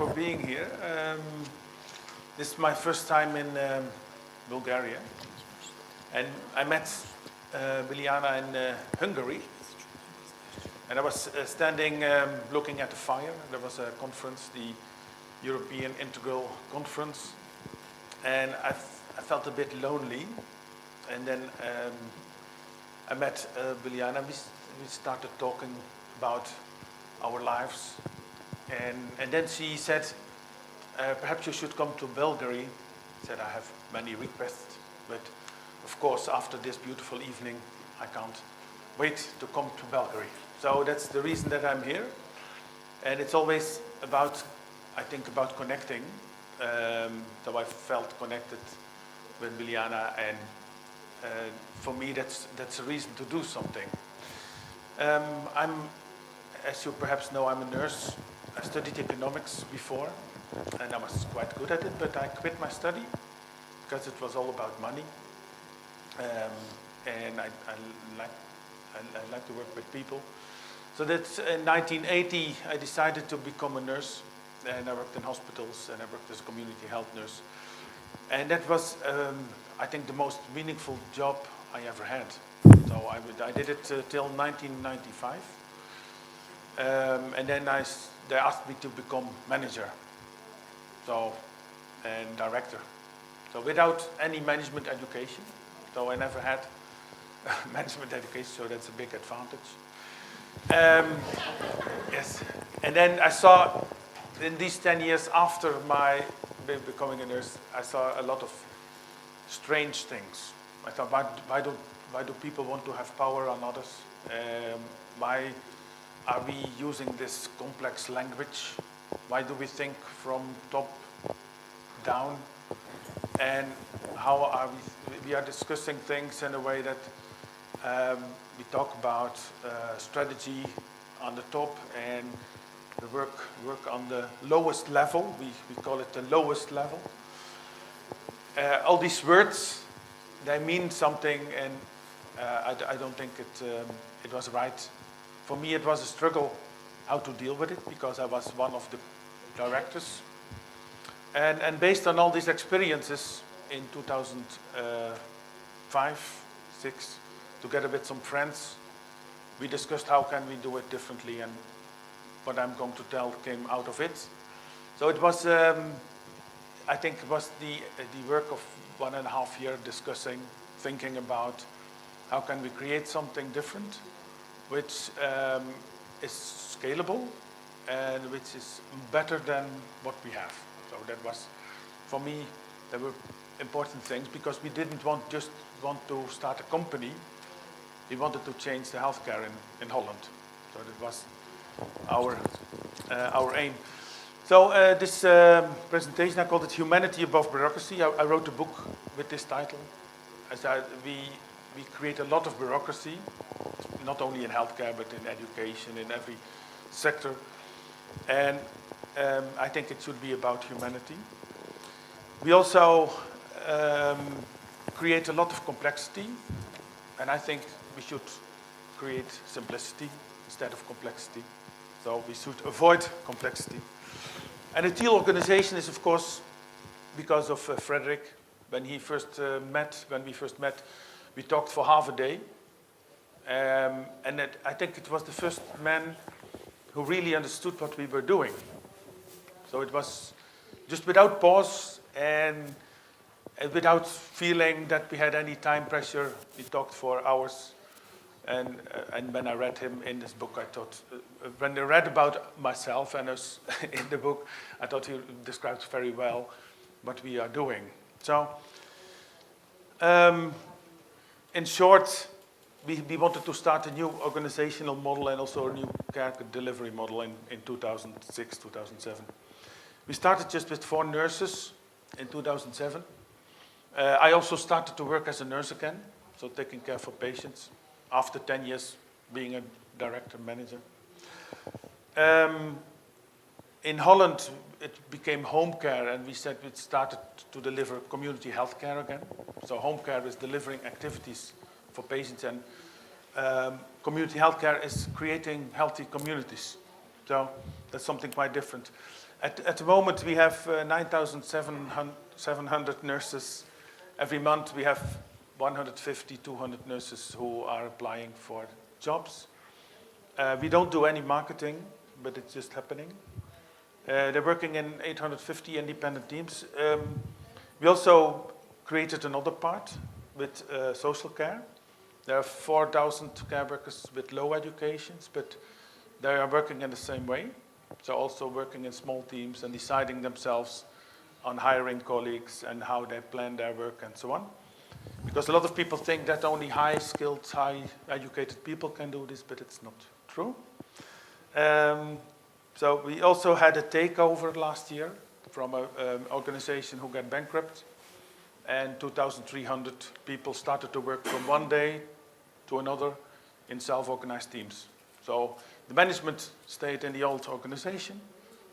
for being here. This is my first time in Bulgaria. And I met Biljana in Hungary. And I was standing looking at the fire. There was a conference, the European Integral Conference. And I felt a bit lonely. And then I met Biljana. We started talking about our lives. And then she said, perhaps you should come to Bulgaria. I said, I have many requests, but of course, after this beautiful evening, I can't wait to come to Bulgaria. So that's the reason that I'm here. And it's always about, I think, about connecting. So I felt connected with Biljana, and for me, that's a reason to do something. As you perhaps know, I'm a nurse. I studied economics before, and I was quite good at it, but I quit my study because it was all about money. And I like to work with people. So that's in 1980, I decided to become a nurse, and I worked in hospitals, and I worked as a community health nurse. And that was, I think, the most meaningful job I ever had. So I did it till 1995. And then they asked me to become manager, and director. So without any management education. So I never had management education, so that's a big advantage. Yes, and then I saw in these 10 years after my becoming a nurse, I saw a lot of strange things. I thought, why do people want to have power on others? Why are we using this complex language? Why do we think from top down? And how are we are discussing things in a way that we talk about strategy on the top and the work on the lowest level. We call it the lowest level. All these words, they mean something, and I don't think it was right. For me, it was a struggle how to deal with it, because I was one of the directors. And based on all these experiences in 2005, 6, together with some friends, we discussed how can we do it differently, and what I'm going to tell came out of it. So it was, I think it was the work of 1.5 years discussing, thinking about how can we create something different, which is scalable and which is better than what we have. So that was, for me, there were important things, because we didn't just want to start a company. We wanted to change the healthcare in Holland. So that was our aim. So this presentation, I called it Humanity Above Bureaucracy. I wrote a book with this title. We create a lot of bureaucracy, not only in healthcare, but in education, in every sector. And I think it should be about humanity. We also create a lot of complexity, and I think we should create simplicity instead of complexity. So we should avoid complexity. And the teal organization is, of course, because of Frederick. When we first met, we talked for half a day. And I think it was the first man who really understood what we were doing. So it was just without pause and without feeling that we had any time pressure. We talked for hours. And when I read him in this book, I thought, when I read about myself and us in the book, I thought he described very well what we are doing. So, in short, we wanted to start a new organizational model and also a new care delivery model in 2006, 2007. We started just with 4 nurses in 2007. I also started to work as a nurse again, so taking care for patients, after 10 years being a director manager. In Holland, it became home care, and we said we started to deliver community health care again. So home care is delivering activities for patients, and community health care is creating healthy communities. So that's something quite different. At the moment, we have 9,700 nurses. Every month, we have 150, 200 nurses who are applying for jobs. We don't do any marketing, but it's just happening. They're working in 850 independent teams. We also created another part with social care. There are 4,000 care workers with low educations, but they are working in the same way. So also working in small teams and deciding themselves on hiring colleagues and how they plan their work and so on. Because a lot of people think that only high-skilled, high-educated people can do this, but it's not true. So we also had a takeover last year from an organization who got bankrupt. And 2,300 people started to work from one day to another in self-organized teams. So the management stayed in the old organization,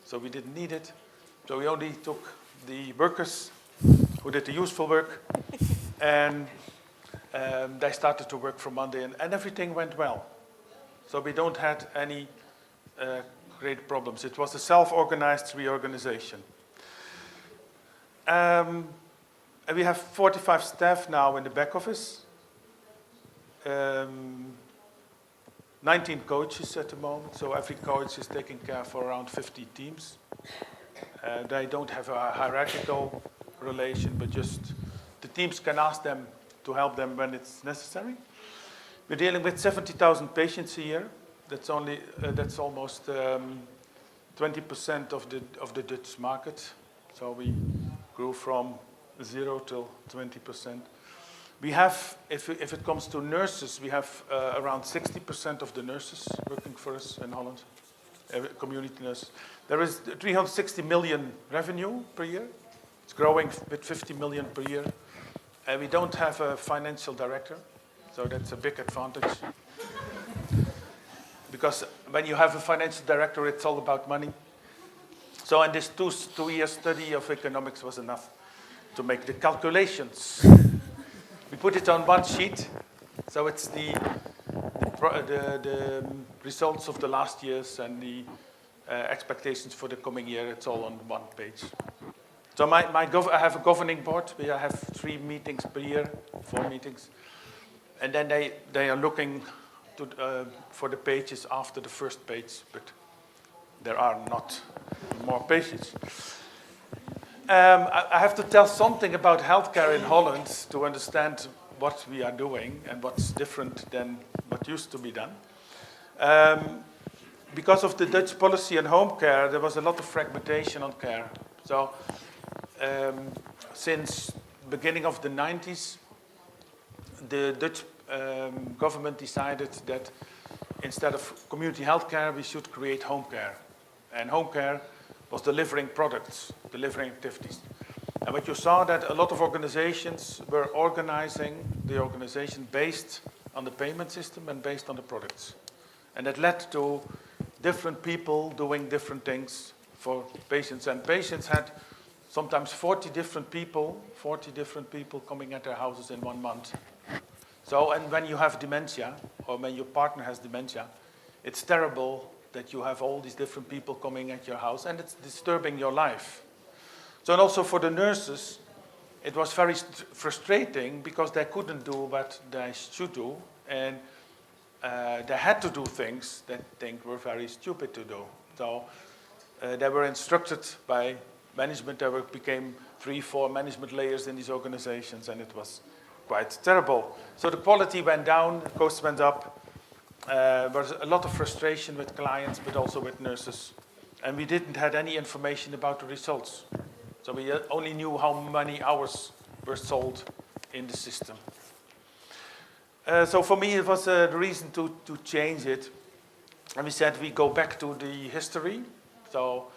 so we didn't need it. So we only took the workers who did the useful work, and they started to work from Monday, and everything went well. So we don't had any great problems. It was a self-organized reorganization. And we have 45 staff now in the back office. 19 coaches at the moment, so every coach is taking care for around 50 teams. They don't have a hierarchical relation, but just the teams can ask them to help them when it's necessary. We're dealing with 70,000 patients a year. That's almost 20% of the Dutch market. So we grew from 0 to 20%. We have, if it comes to nurses, we have around 60% of the nurses working for us in Holland, community nurses. There is 360 million revenue per year. It's growing with 50 million per year. And we don't have a financial director, so that's a big advantage. Because when you have a financial director, it's all about money. So in this two-year study of economics was enough to make the calculations. We put it on one sheet, so it's the results of the last years and the expectations for the coming year. It's all on one page. So I have a governing board. I have 3 meetings per year, 4 meetings. And then they are looking for the pages after the first page, but there are not more pages. I have to tell something about healthcare in Holland to understand what we are doing and what's different than what used to be done. Because of the Dutch policy on home care, there was a lot of fragmentation on care. So since the beginning of the 90s, the Dutch government decided that instead of community health care, we should create home care. And home care was delivering products, delivering activities. And what you saw that a lot of organizations were organizing the organization based on the payment system and based on the products. And that led to different people doing different things for patients. And patients had sometimes 40 different people coming at their houses in 1 month. So, and when you have dementia, or when your partner has dementia, it's terrible that you have all these different people coming at your house, and it's disturbing your life. So, and also for the nurses, it was very frustrating because they couldn't do what they should do, and they had to do things that they think were very stupid to do. So they were instructed by management. There became 3, 4 management layers in these organizations, and it was quite terrible. So the quality went down, the costs went up. There was a lot of frustration with clients, but also with nurses. And we didn't have any information about the results. So we only knew how many hours were sold in the system. So for me, it was the reason to change it. And we said we go back to the history. So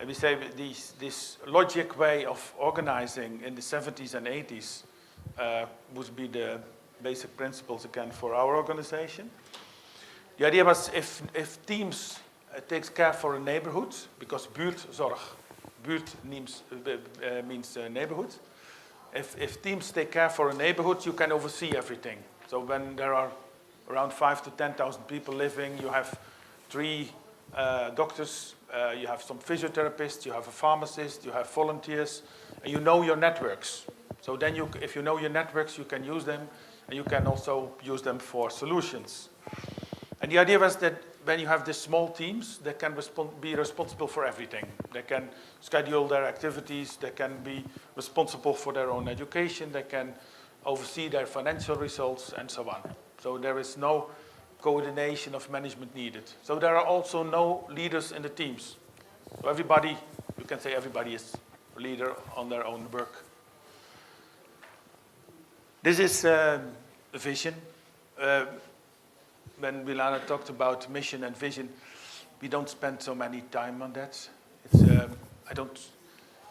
we say this logic way of organizing in the 70s and 80s would be the basic principles again for our organization. The idea was if teams takes care for a neighborhood, because Buurtzorg, buurt means neighborhood. If teams take care for a neighborhood, you can oversee everything. So when there are around 5,000 to 10,000 people living, you have 3 doctors, you have some physiotherapists, you have a pharmacist, you have volunteers, and you know your networks. So then if you know your networks, you can use them, and you can also use them for solutions. And the idea was that when you have these small teams, they can be responsible for everything. They can schedule their activities, they can be responsible for their own education, they can oversee their financial results, and so on. So there is no coordination of management needed. So there are also no leaders in the teams. So everybody, you can say everybody is a leader on their own work. This is a vision. When Milana talked about mission and vision, we don't spend so many time on that. The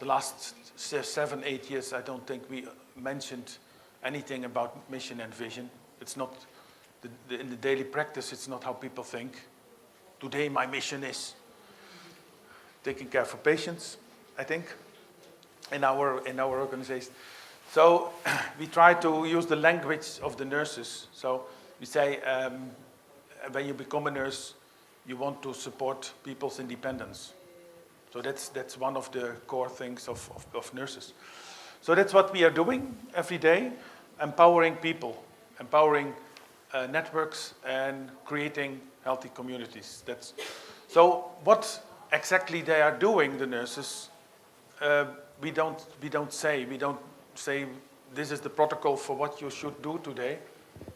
last 7, 8 years, I don't think we mentioned anything about mission and vision. It's not, in the daily practice, it's not how people think. Today, my mission is taking care for patients, I think, in our organization. So we try to use the language of the nurses. So we say, when you become a nurse, you want to support people's independence. So that's one of the core things of nurses. So that's what we are doing every day, empowering people, empowering networks, and creating healthy communities. So what exactly they are doing, the nurses, we don't say this is the protocol for what you should do today.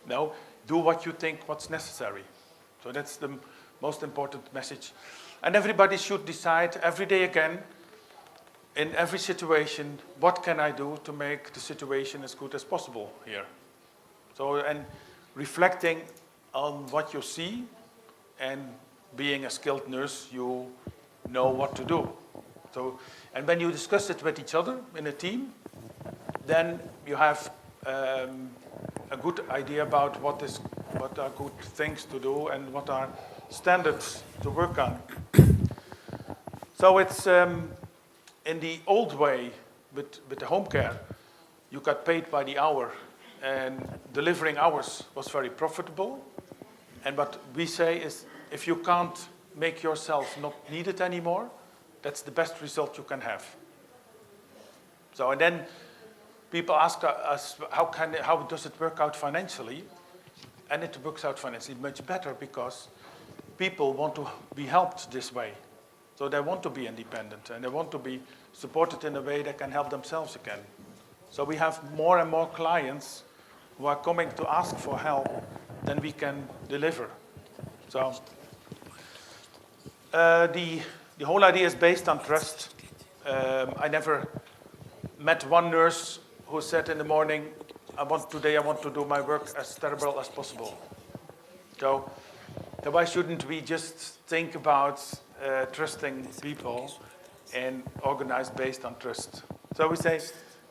No, do what you think what's necessary. So that's the most important message. And everybody should decide every day again, in every situation, what can I do to make the situation as good as possible here? So, and reflecting on what you see, and being a skilled nurse, you know what to do. So, and when you discuss it with each other in a team, then you have a good idea about what are good things to do and what are standards to work on. So it's in the old way with the home care, you got paid by the hour, and delivering hours was very profitable. And what we say is, if you can't make yourself not needed anymore, that's the best result you can have. So, and then people ask us, how does it work out financially? And it works out financially much better because people want to be helped this way. So they want to be independent, and they want to be supported in a way they can help themselves again. So we have more and more clients who are coming to ask for help than we can deliver. So the whole idea is based on trust. I never met one nurse who said in the morning, today I want to do my work as terrible as possible. So why shouldn't we just think about trusting people and organize based on trust? So we say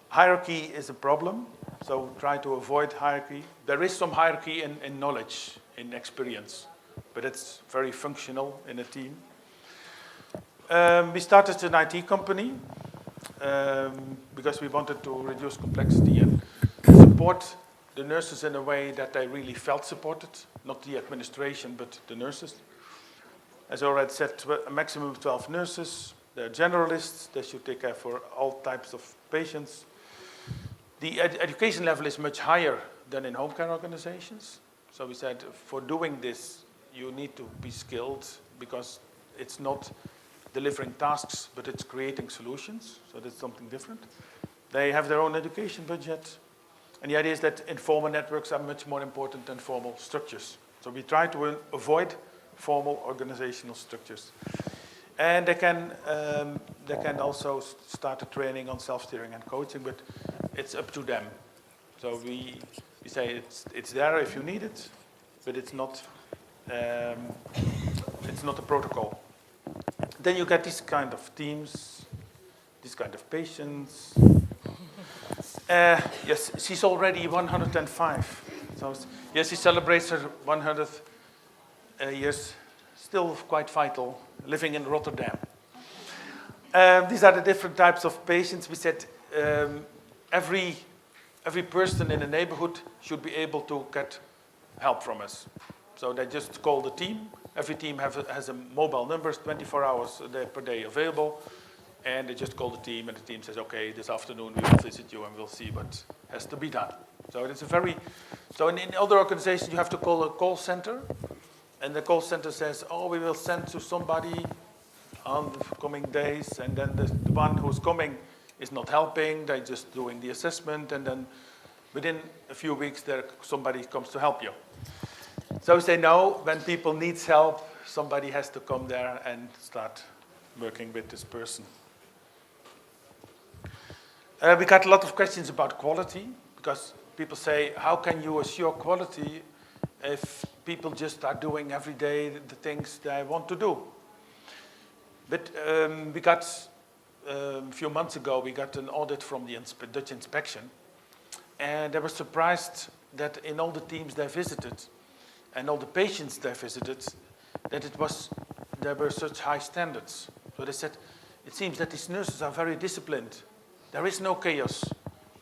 hierarchy is a problem, so try to avoid hierarchy. There is some hierarchy in knowledge, in experience, but it's very functional in a team. We started an IT company because we wanted to reduce complexity and support the nurses in a way that they really felt supported, not the administration, but the nurses. As I already said, a maximum of 12 nurses. They're generalists. They should take care for all types of patients. The education level is much higher than in home care organizations. So we said, for doing this, you need to be skilled because it's not delivering tasks, but it's creating solutions. So that's something different. They have their own education budget. And the idea is that informal networks are much more important than formal structures. So we try to avoid formal organizational structures. And they can also start a training on self-steering and coaching, but it's up to them. So we say it's there if you need it, but it's not a protocol. Then you get these kind of teams, these kind of patients. Yes, she's already 105. So yes, she celebrates her 100th years, still quite vital, living in Rotterdam. These are the different types of patients. We said every person in the neighborhood should be able to get help from us. So they just call the team, Every team has a mobile number, 24 hours per day available, and they just call the team, and the team says, okay, this afternoon we will visit you and we'll see what has to be done. So it's in other organizations you have to call a call center, and the call center says, oh, we will send to somebody on the coming days, and then the one who's coming is not helping, they're just doing the assessment, and then within a few weeks somebody comes to help you. So we say no, when people need help, somebody has to come there and start working with this person. We got a lot of questions about quality, because people say, how can you assure quality if people just are doing every day the things they want to do? But we got, a few months ago, we got an audit from the Dutch inspection, and they were surprised that in all the teams they visited, and all the patients they visited, that there were such high standards. So they said, it seems that these nurses are very disciplined. There is no chaos.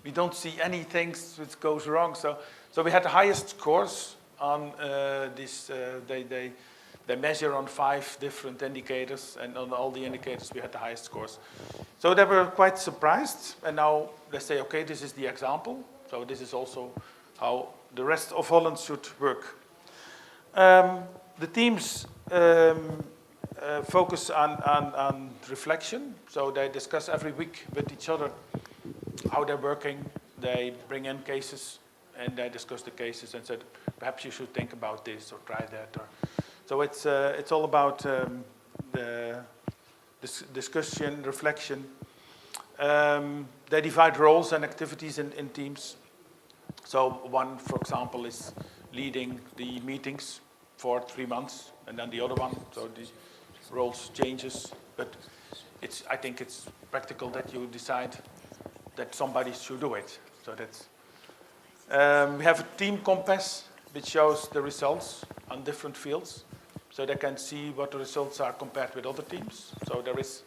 We don't see anything which goes wrong. So we had the highest scores on this. They measure on 5 different indicators, and on all the indicators we had the highest scores. So they were quite surprised, and now they say, okay, this is the example. So this is also how the rest of Holland should work. The teams focus on reflection, so they discuss every week with each other how they're working. They bring in cases and they discuss the cases and said, perhaps you should think about this or try that. So it's all about the discussion, reflection. They divide roles and activities in teams. So one, for example, is leading the meetings for 3 months, and then the other one, so the roles changes, but I think it's practical that you decide that somebody should do it. So that's, we have a team compass which shows the results on different fields, so they can see what the results are compared with other teams. So there is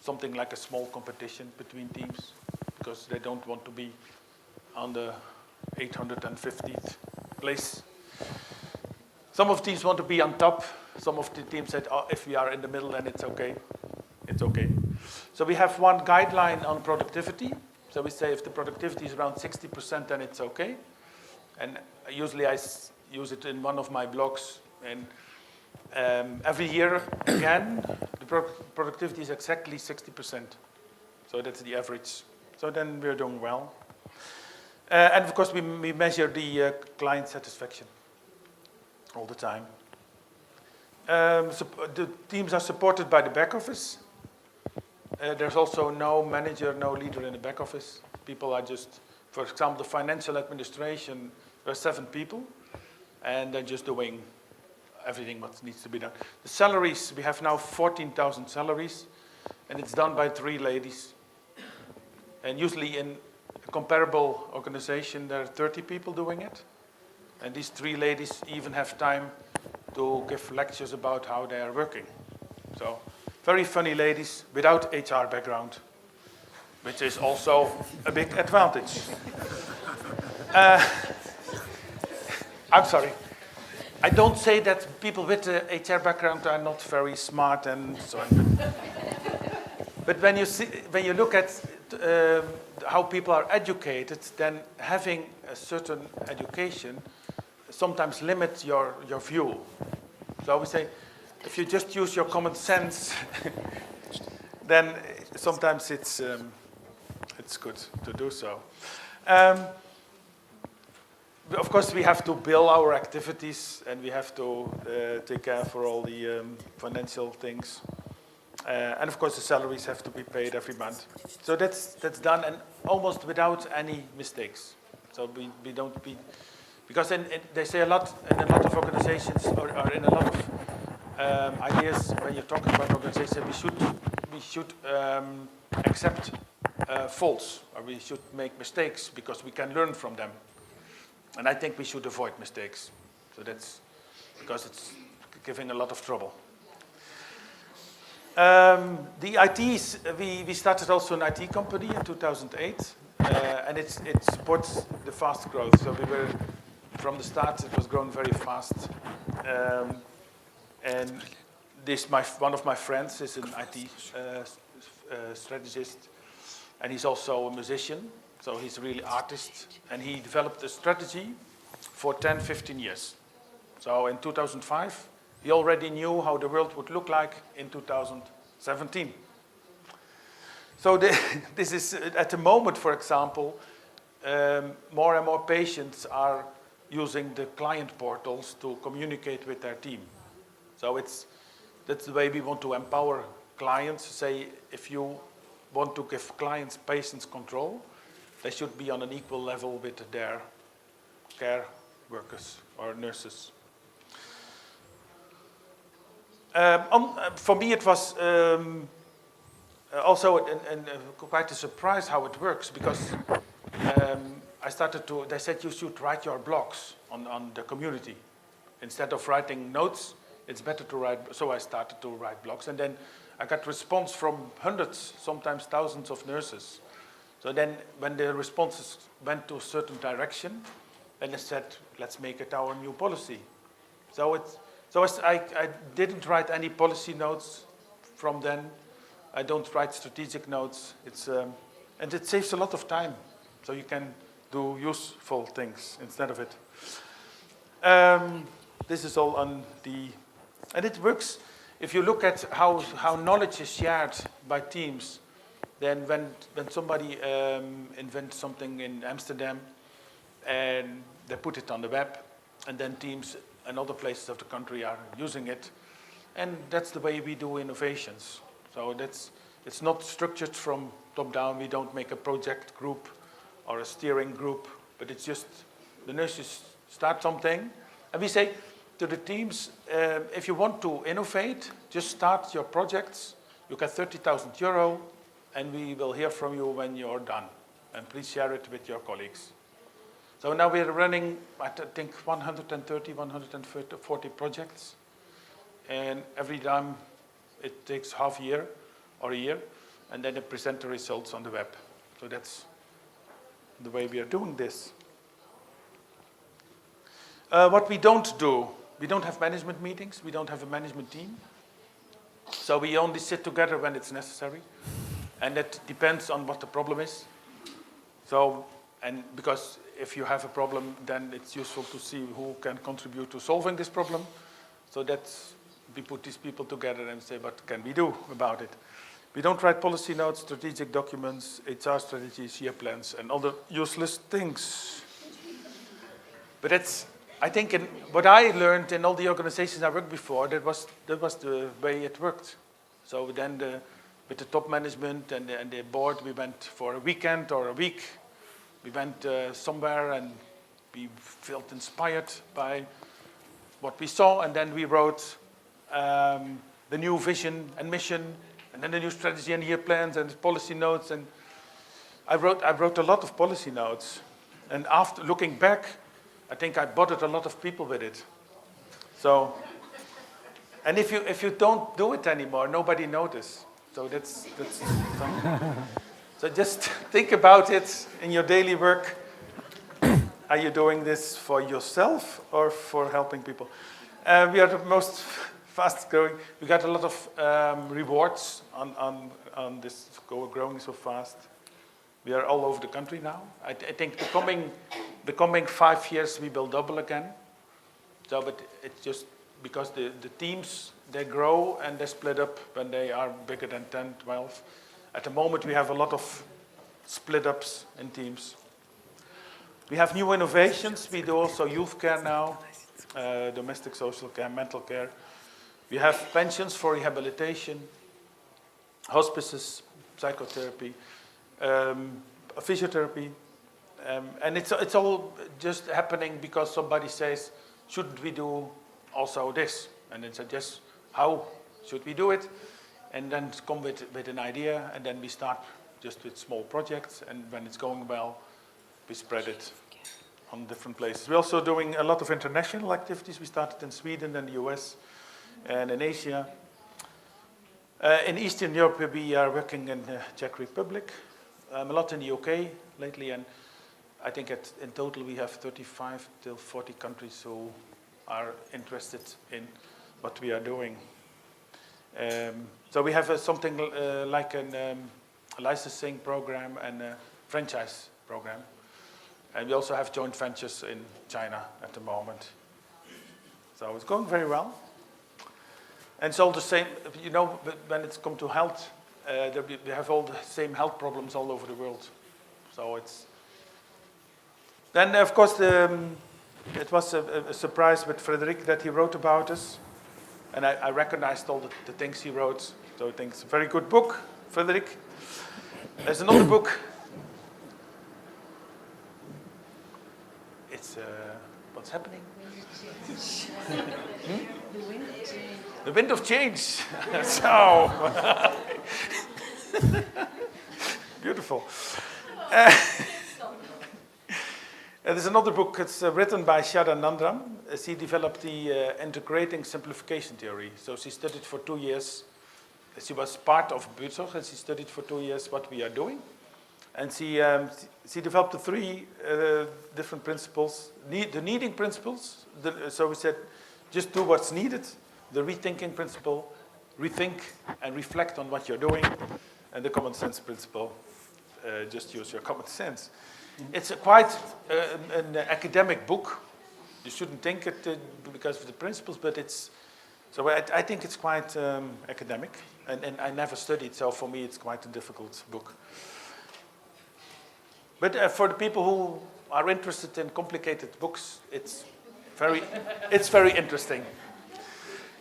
something like a small competition between teams, because they don't want to be on the 850th place. Some of the teams want to be on top. Some of the teams said, oh, if we are in the middle, then it's okay. It's okay. So we have one guideline on productivity. So we say if the productivity is around 60%, then it's okay. And usually I use it in one of my blogs. And every year, again, the productivity is exactly 60%. So that's the average. So then we're doing well. And of course, we measure the client satisfaction all the time. So the teams are supported by the back office. There's also no manager, no leader in the back office. People are just, for example, the financial administration, there are 7 people, and they're just doing everything what needs to be done. The salaries, we have now 14,000 salaries, and it's done by 3 ladies. And usually in a comparable organization, there are 30 people doing it. And these 3 ladies even have time to give lectures about how they are working. So, very funny ladies without HR background, which is also a big advantage. I'm sorry. I don't say that people with the HR background are not very smart and so on. But when you look at how people are educated, then having a certain education sometimes limits your view. So we say, if you just use your common sense, then sometimes it's good to do so. Of course, we have to bill our activities, and we have to take care for all the financial things. And of course, the salaries have to be paid every month. So that's done, and almost without any mistakes. So we don't be, because they say a lot in a lot of organizations, or in a lot of ideas when you're talking about organizations, we should accept faults, or we should make mistakes because we can learn from them. And I think we should avoid mistakes. So that's because it's giving a lot of trouble. The ITs, we started also an IT company in 2008, and it supports the fast growth. So we were, from the start, it was growing very fast. And one of my friends is an IT strategist, and he's also a musician, so he's a really artist, and he developed a strategy for 10, 15 years. So in 2005, he already knew how the world would look like in 2017. So this is, at the moment, for example, more and more patients are using the client portals to communicate with their team. So that's the way we want to empower clients. Say, if you want to give patients control, they should be on an equal level with their care workers or nurses. For me, it was also quite a surprise how it works, because they said you should write your blogs on the community. Instead of writing notes, it's better to write, so I started to write blogs, and then I got response from hundreds, sometimes thousands of nurses. So then when the responses went to a certain direction, then I said, let's make it our new policy. So I didn't write any policy notes from then. I don't write strategic notes. And it saves a lot of time, so you can do useful things instead of it. This is all on and it works. If you look at how knowledge is shared by teams, then when somebody invents something in Amsterdam and they put it on the web, and then teams in other places of the country are using it, and that's the way we do innovations. So it's not structured from top down. We don't make a project group or a steering group, but it's just the nurses start something, and we say to the teams, if you want to innovate, just start your projects. You get 30,000 euro, and we will hear from you when you're done. And please share it with your colleagues. So now we're running, I think, 130, 140 projects. And every time it takes half a year or a year, and then they present the results on the web. So that's the way we are doing this. What we don't do, we don't have management meetings, we don't have a management team. So we only sit together when it's necessary. And that depends on what the problem is. So, and because if you have a problem, then it's useful to see who can contribute to solving this problem. So that's, we put these people together and say, what can we do about it? We don't write policy notes, strategic documents, HR strategies, year plans, and other useless things. But that's, I think, what I learned in all the organizations I worked before, that was the way it worked. So then with the top management and the board, we went for a weekend or a week. We went somewhere and we felt inspired by what we saw, and then we wrote the new vision and mission, and then the new strategy and year plans and policy notes. And I wrote a lot of policy notes, and after looking back, I think I bothered a lot of people with it. So, and if you don't do it anymore, nobody notices. So that's so just think about it in your daily work. Are you doing this for yourself or for helping people? We are the most fast growing. We got a lot of rewards on this growing so fast. We are all over the country now. I think the coming 5 years we will double again. So, but it's just because the teams, they grow and they split up when they are bigger than 10, 12. At the moment we have a lot of split ups in teams. We have new innovations. We do also youth care now, domestic social care, mental care. We have pensions for rehabilitation, hospices, psychotherapy, physiotherapy, and it's all just happening because somebody says, shouldn't we do also this? And then suggest, how should we do it? And then come with an idea, and then we start just with small projects, and when it's going well, we spread it on different places. We're also doing a lot of international activities. We started in Sweden and the US and in Asia. In Eastern Europe, we are working in the Czech Republic, a lot in the UK lately, and I think in total we have 35 to 40 countries who are interested in what we are doing. So we have something like a licensing program and a franchise program. And we also have joint ventures in China at the moment. So it's going very well. And it's all the same, you know, when it's come to health, we have all the same health problems all over the world. So it's... Then, of course, it was a surprise with Frederick that he wrote about us. And I recognized all the things he wrote. So I think it's a very good book, Frederick. There's another book. It's, what's happening? The wind of change. So, beautiful. There's another book. It's written by Shada Nandram. She developed the integrating simplification theory. So she studied for 2 years. She was part of Buurtzorg, and she studied for 2 years what we are doing. And she developed the 3 different principles. The needing principles. So we said, just do what's needed. The rethinking principle, rethink and reflect on what you're doing. And the common sense principle, just use your common sense. It's quite an academic book. You shouldn't think it because of the principles, but it's... So I think it's quite academic. And I never studied, so for me it's quite a difficult book. But for the people who are interested in complicated books, it's very interesting.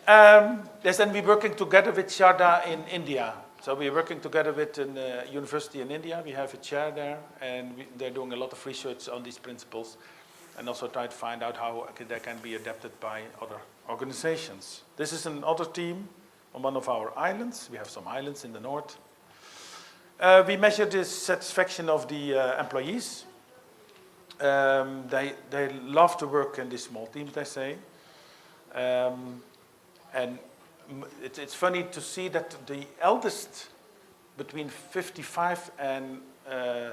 Yes, and we're working together with Sharda in India. So we're working together with a university in India. We have a chair there, and they're doing a lot of research on these principles, and also try to find out how they can be adapted by other organizations. This is another team on one of our islands. We have some islands in the north. We measure the satisfaction of the employees. They love to work in these small teams, they say. And it's funny to see that the eldest between 55 and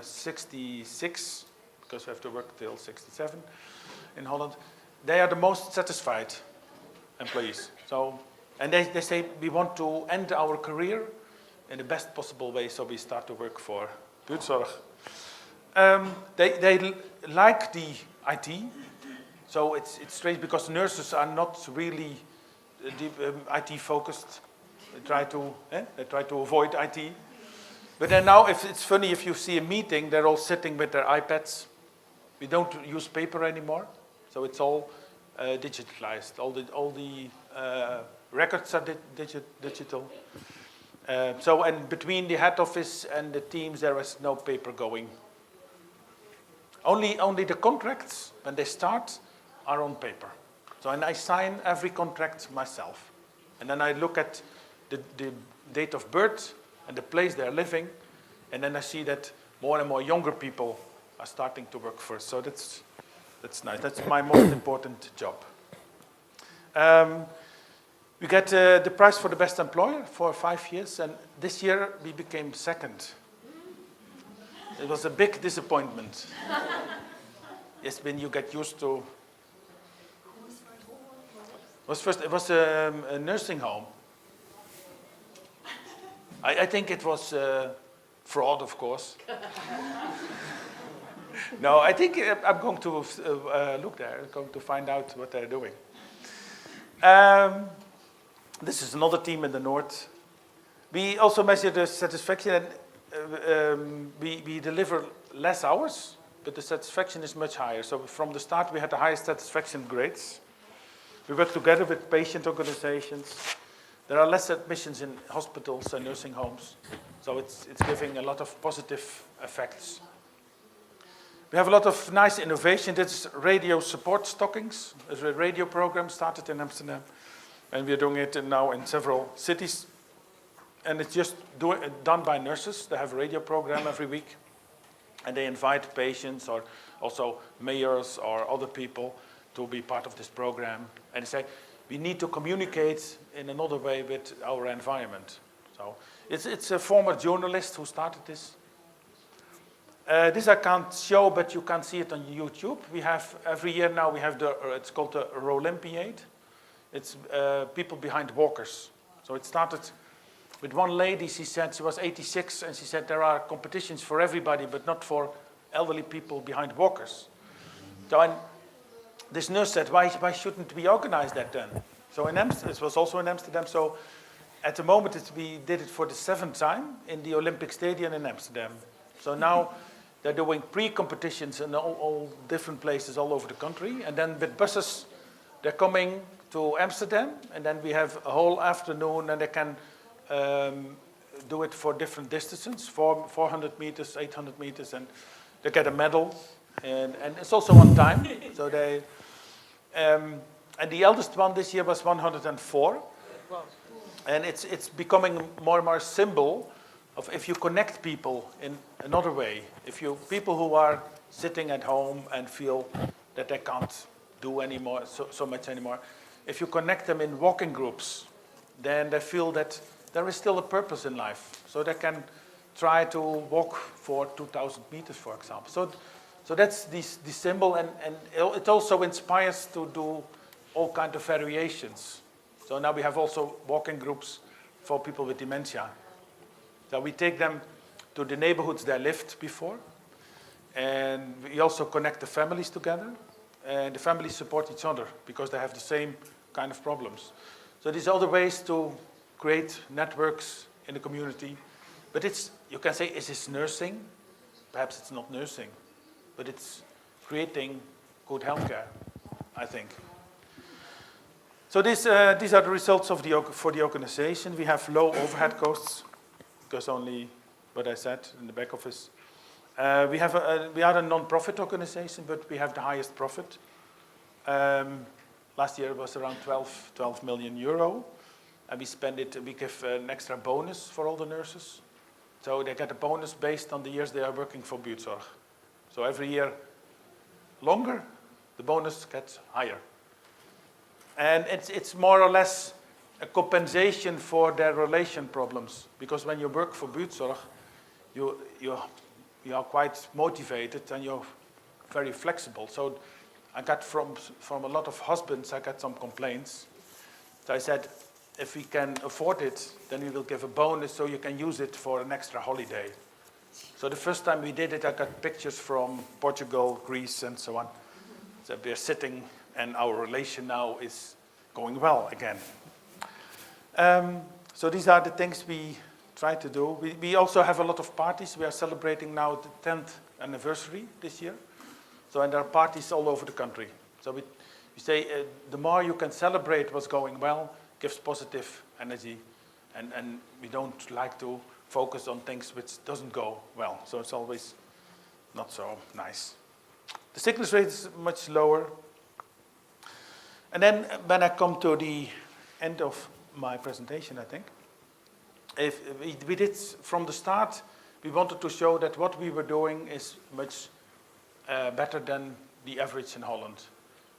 66, because we have to work till 67 in Holland, they are the most satisfied employees. So, and they say we want to end our career in the best possible way, so we start to work for Buurtzorg. They like the IT, so it's strange because nurses are not really IT focused. They try to avoid IT. But then now, if it's funny, if you see a meeting, they're all sitting with their iPads. We don't use paper anymore, so it's all digitalized. All the records are digital. So, and between the head office and the teams, there is no paper going. Only the contracts, when they start, are on paper. So, and I sign every contract myself. And then I look at the date of birth and the place they're living, and then I see that more and more younger people are starting to work first. So that's nice. That's my most important job. We get the prize for the best employer for 5 years, and this year we became second. It was a big disappointment. Yes, when you get used to. It was a nursing home. I think it was fraud, of course. No, I think I'm going to look there. I'm going to find out what they're doing. This is another team in the north. We also measure the satisfaction, and we deliver less hours, but the satisfaction is much higher. So from the start, we had the highest satisfaction grades. We work together with patient organizations. There are less admissions in hospitals and nursing homes, so it's giving a lot of positive effects. We have a lot of nice innovation. This is radio support stockings. There's a radio program started in Amsterdam, and we're doing it now in several cities. And it's just done by nurses. They have a radio program every week, and they invite patients or also mayors or other people to be part of this program. And they say, we need to communicate in another way with our environment. So it's a former journalist who started this. This I can't show, but you can see it on YouTube. We have, every year now, we have it's called the Olympiade. It's people behind walkers. So it started with one lady. She said she was 86, and she said there are competitions for everybody, but not for elderly people behind walkers. So and this nurse said, why shouldn't we organize that then? So in Amsterdam, it was also in Amsterdam. So at the moment, we did it for the 7th time in the Olympic Stadium in Amsterdam. So now they're doing pre-competitions in all different places all over the country. And then with buses, they're coming to Amsterdam. And then we have a whole afternoon, and they can do it for different distances, 400 meters, 800 meters. And they get a medal. And it's also on time. So they, and the eldest one this year was 104. Wow. And it's becoming more and more a symbol of if you connect people in another way. If you people who are sitting at home and feel that they can't do anymore so much anymore, if you connect them in walking groups, then they feel that there is still a purpose in life. So they can try to walk for 2,000 meters, for example. So that's the symbol, and it also inspires to do all kinds of variations. So now we have also walking groups for people with dementia. So we take them to the neighborhoods they lived before, and we also connect the families together, and the families support each other because they have the same kind of problems. So these are other ways to create networks in the community. But it's, you can say, is this nursing? Perhaps it's not nursing, but it's creating good healthcare, I think. So these are the results of for the organization. We have low overhead costs, because only what I said in the back office. We are a non-profit organization, but we have the highest profit. Last year it was around 12 million euro. And we give an extra bonus for all the nurses. So they get a bonus based on the years they are working for Buurtzorg. So every year longer, the bonus gets higher. And it's more or less a compensation for their relation problems. Because when you work for Buurtzorg, you are quite motivated and you're very flexible. So I got from a lot of husbands, I got some complaints. So I said, if we can afford it, then we will give a bonus so you can use it for an extra holiday. So the first time we did it, I got pictures from Portugal, Greece, and so on. So we're sitting, and our relation now is going well again. So these are the things we try to do. We also have a lot of parties. We are celebrating now the 10th anniversary this year. So, and there are parties all over the country. So we say the more you can celebrate what's going well, gives positive energy. And we don't like to focus on things which doesn't go well. So it's always not so nice. The sickness rate is much lower. And then when I come to the end of my presentation, I think, if we did from the start, we wanted to show that what we were doing is much better than the average in Holland.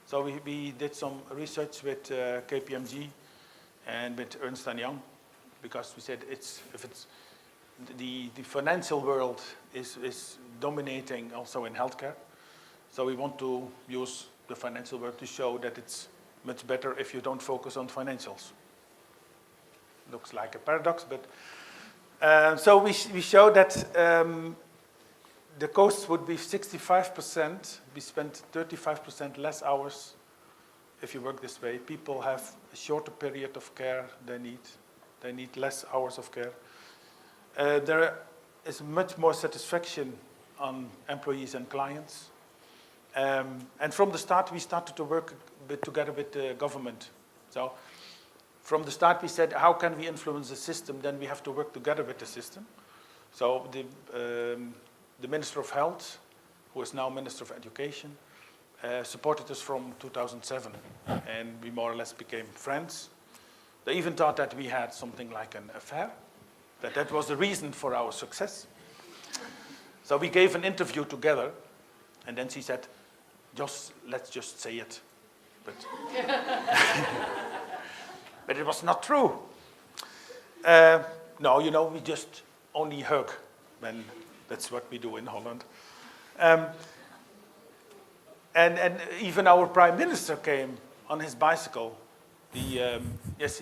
So we did some research with KPMG and with Ernst & Young, because we said the financial world is dominating also in healthcare. So we want to use the financial world to show that it's much better if you don't focus on financials. Looks like a paradox, but so we show that the costs would be 65%. We spend 35% less hours if you work this way. People have a shorter period of care they need. They need less hours of care. There is much more satisfaction on employees and clients. And from the start, we started to work together with the government. So from the start, we said, how can we influence the system? Then we have to work together with the system. So the Minister of Health, who is now Minister of Education, supported us from 2007. And we more or less became friends. They even thought that we had something like an affair, that was the reason for our success. So we gave an interview together, and then she said, Jos, let's just say it. But, but it was not true. No, you know, we just only hug, when that's what we do in Holland. And even our Prime Minister came on his bicycle Yes,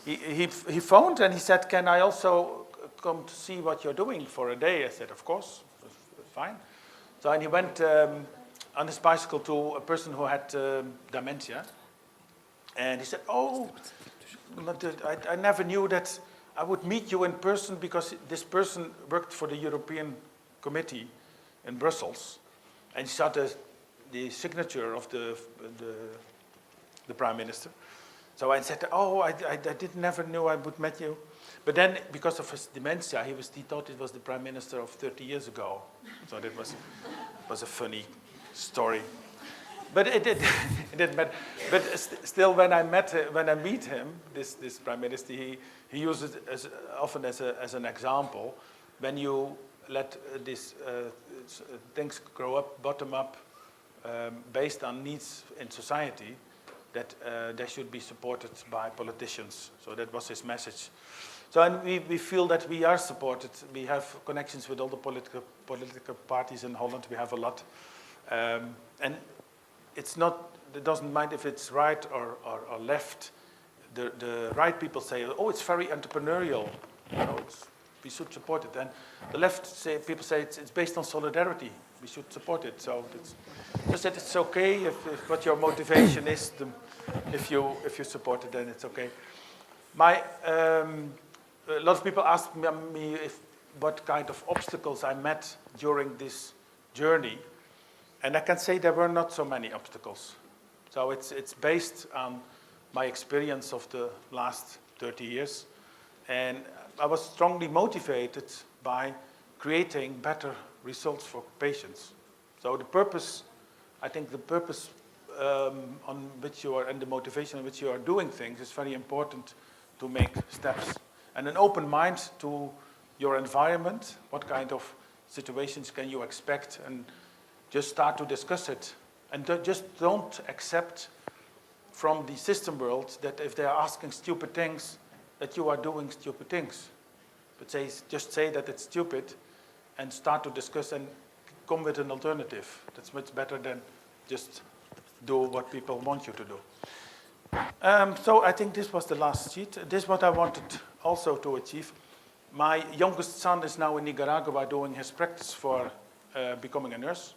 he phoned and he said, "Can I also come to see what you're doing for a day?" I said, "Of course, fine." So and he went on his bicycle to a person who had dementia, and he said, "Oh, but I never knew that I would meet you in person because this person worked for the European Committee in Brussels, and he saw the signature of the Prime Minister." So I said, "Oh, I never knew I would meet you." But then, because of his dementia, he thought it was the Prime Minister of 30 years ago. So that was a funny story. But it didn't matter. But still, when I meet him, this Prime Minister, he uses it often as an example. When you let these things grow up, bottom up, based on needs in society, that they should be supported by politicians. So that was his message. So and we feel that we are supported. We have connections with all the political parties in Holland. We have a lot. And it doesn't mind if it's right or left. The right people say, "Oh, it's very entrepreneurial. We should support it." And the left people say it's based on solidarity. We should support it. So just that it's okay if what your motivation is. If you support it, then it's okay. A lot of people ask me what kind of obstacles I met during this journey, and I can say there were not so many obstacles. So it's based on my experience of the last 30 years, and I was strongly motivated by creating better results for patients. So the purpose on which you are, and the motivation on which you are doing things is very important to make steps. And an open mind to your environment, what kind of situations can you expect, and just start to discuss it. And just don't accept from the system world that if they are asking stupid things, that you are doing stupid things. But just say that it's stupid and start to discuss and come with an alternative. That's much better than just do what people want you to do. So I think this was the last sheet. This is what I wanted also to achieve. My youngest son is now in Nicaragua doing his practice for becoming a nurse.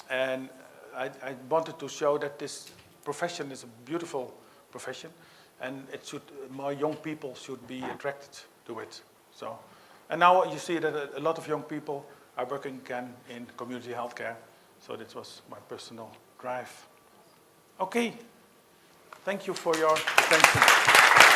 And I wanted to show that this profession is a beautiful profession, and more young people should be attracted to it. So, and now you see that a lot of young people are working again in community healthcare. So this was my personal drive. Okay, thank you for your attention.